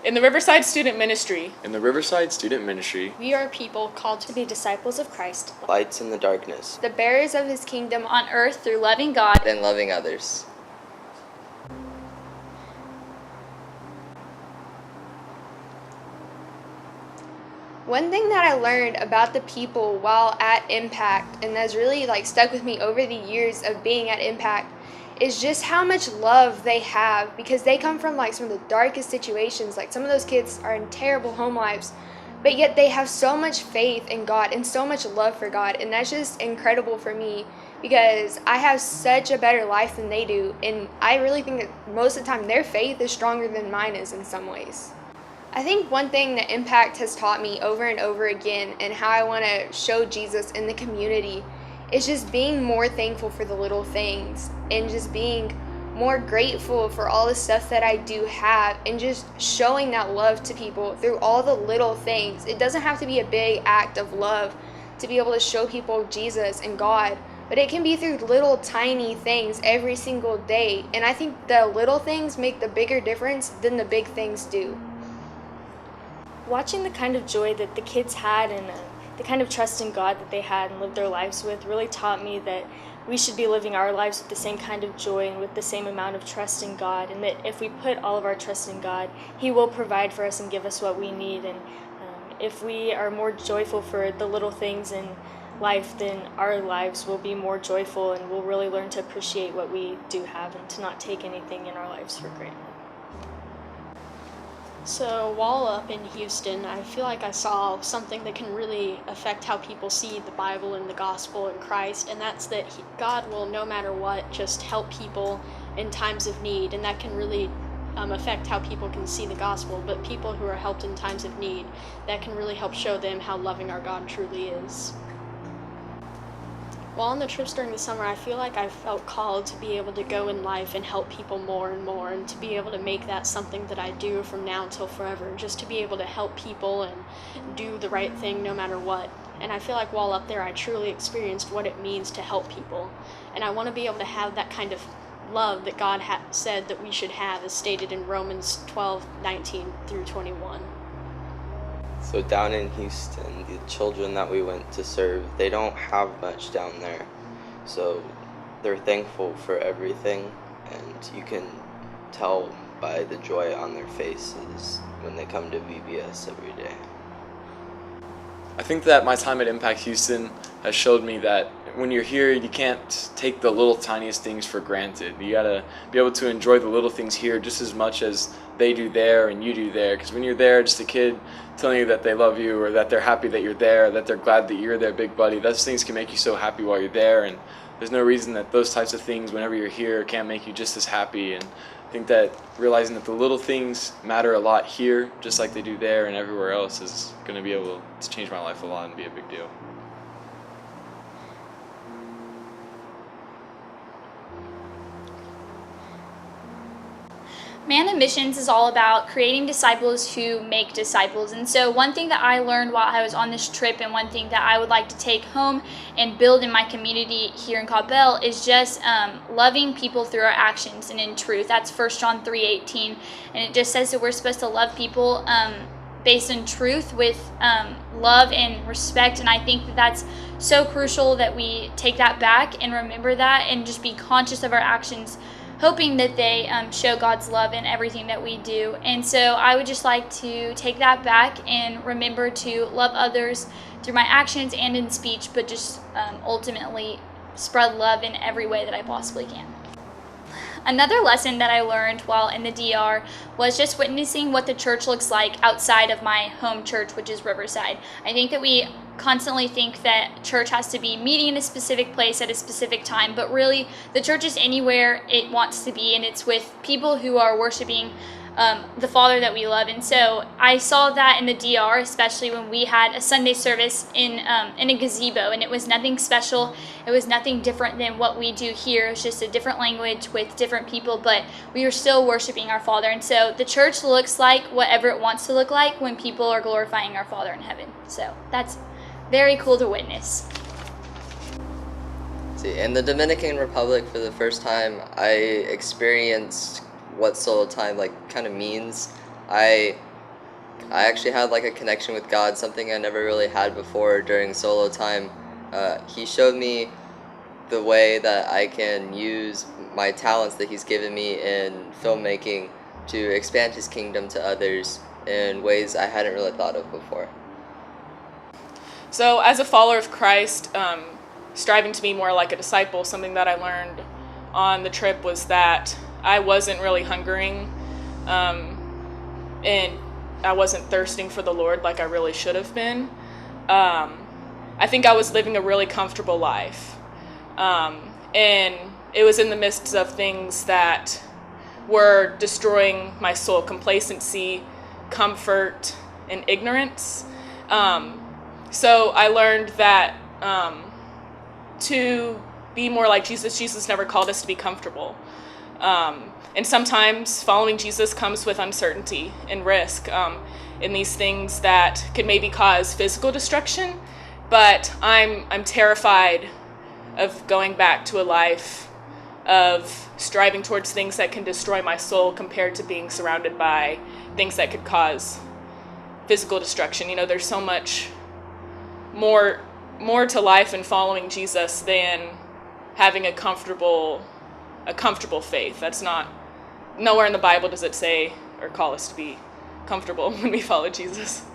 In the Riverside Student Ministry. In the Riverside Student Ministry, We are people called to be disciples of Christ, lights in the darkness, the bearers of his kingdom on earth through loving God and loving others. One thing that I learned about the people while at Impact, and that's really stuck with me over the years of being at Impact, is just how much love they have, because they come from some of the darkest situations. Some of those kids are in terrible home lives, but yet they have so much faith in God and so much love for God, and that's just incredible for me, because I have such a better life than they do, and I really think that most of the time their faith is stronger than mine is in some ways. I think one thing that Impact has taught me over and over again, and how I want to show Jesus in the community, is just being more thankful for the little things, and just being more grateful for all the stuff that I do have, and just showing that love to people through all the little things. It doesn't have to be a big act of love to be able to show people Jesus and God, but it can be through little tiny things every single day, and I think the little things make the bigger difference than the big things do. Watching the kind of joy that the kids had and the kind of trust in God that they had and lived their lives with really taught me that we should be living our lives with the same kind of joy and with the same amount of trust in God, and that if we put all of our trust in God, He will provide for us and give us what we need. And if we are more joyful for the little things in life, then our lives will be more joyful, and we'll really learn to appreciate what we do have and to not take anything in our lives for granted. So while up in Houston, I feel like I saw something that can really affect how people see the Bible and the gospel and Christ, and that's that God will, no matter what, just help people in times of need, and that can really affect how people can see the gospel. But people who are helped in times of need, that can really help show them how loving our God truly is. While on the trips during the summer, I feel like I felt called to be able to go in life and help people more and more, and to be able to make that something that I do from now until forever, just to be able to help people and do the right thing no matter what. And I feel like while up there, I truly experienced what it means to help people. And I want to be able to have that kind of love that God said that we should have, as stated in Romans 12:19 through 21. So down in Houston, the children that we went to serve, they don't have much down there. So they're thankful for everything, and you can tell by the joy on their faces when they come to VBS every day. I think that my time at Impact Houston has showed me that when you're here, you can't take the little tiniest things for granted. You gotta be able to enjoy the little things here just as much as they do there and you do there. Because when you're there, just a kid telling you that they love you, or that they're happy that you're there, that they're glad that you're their big buddy, those things can make you so happy while you're there. And there's no reason that those types of things, whenever you're here, can't make you just as happy. And I think that realizing that the little things matter a lot here, just like they do there and everywhere else, is going to be able to change my life a lot and be a big deal. Man and Missions is all about creating disciples who make disciples. And so one thing that I learned while I was on this trip, and one thing that I would like to take home and build in my community here in Coppell, is just loving people through our actions and in truth. That's 1 John 3:18, and it just says that we're supposed to love people based in truth with love and respect. And I think that that's so crucial that we take that back and remember that, and just be conscious of our actions, hoping that they show God's love in everything that we do. And so I would just like to take that back and remember to love others through my actions and in speech, but just ultimately spread love in every way that I possibly can. Another lesson that I learned while in the DR was just witnessing what the church looks like outside of my home church, which is Riverside. I think that we constantly think that church has to be meeting in a specific place at a specific time, but really the church is anywhere it wants to be, and it's with people who are worshiping the Father that we love. And so I saw that in the DR, especially when we had a Sunday service in a gazebo, and it was nothing special. It was nothing different than what we do here. It was just a different language with different people, but we were still worshiping our Father. And so the church looks like whatever it wants to look like when people are glorifying our Father in heaven. So that's very cool to witness. See, in the Dominican Republic, for the first time, I experienced what solo time kind of means. I I actually had like a connection with God, something I never really had before during solo time. He showed me the way that I can use my talents that he's given me in filmmaking to expand his kingdom to others in ways I hadn't really thought of before. So, as a follower of Christ, striving to be more like a disciple, something that I learned on the trip was that I wasn't really hungering, and I wasn't thirsting for the Lord like I really should have been. I think I was living a really comfortable life. And it was in the midst of things that were destroying my soul: complacency, comfort, and ignorance. So I learned that to be more like Jesus never called us to be comfortable. And sometimes following Jesus comes with uncertainty and risk in these things that could maybe cause physical destruction. But I'm terrified of going back to a life of striving towards things that can destroy my soul compared to being surrounded by things that could cause physical destruction. You know, there's so much more to life in following Jesus than having a comfortable faith. That's not, nowhere in the Bible does it say or call us to be comfortable when we follow Jesus.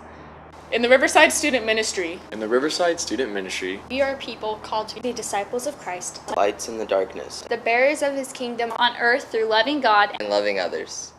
In the Riverside Student Ministry, We are people called to Be disciples of Christ. Lights in the darkness. The bearers of his kingdom On earth through loving God And loving others.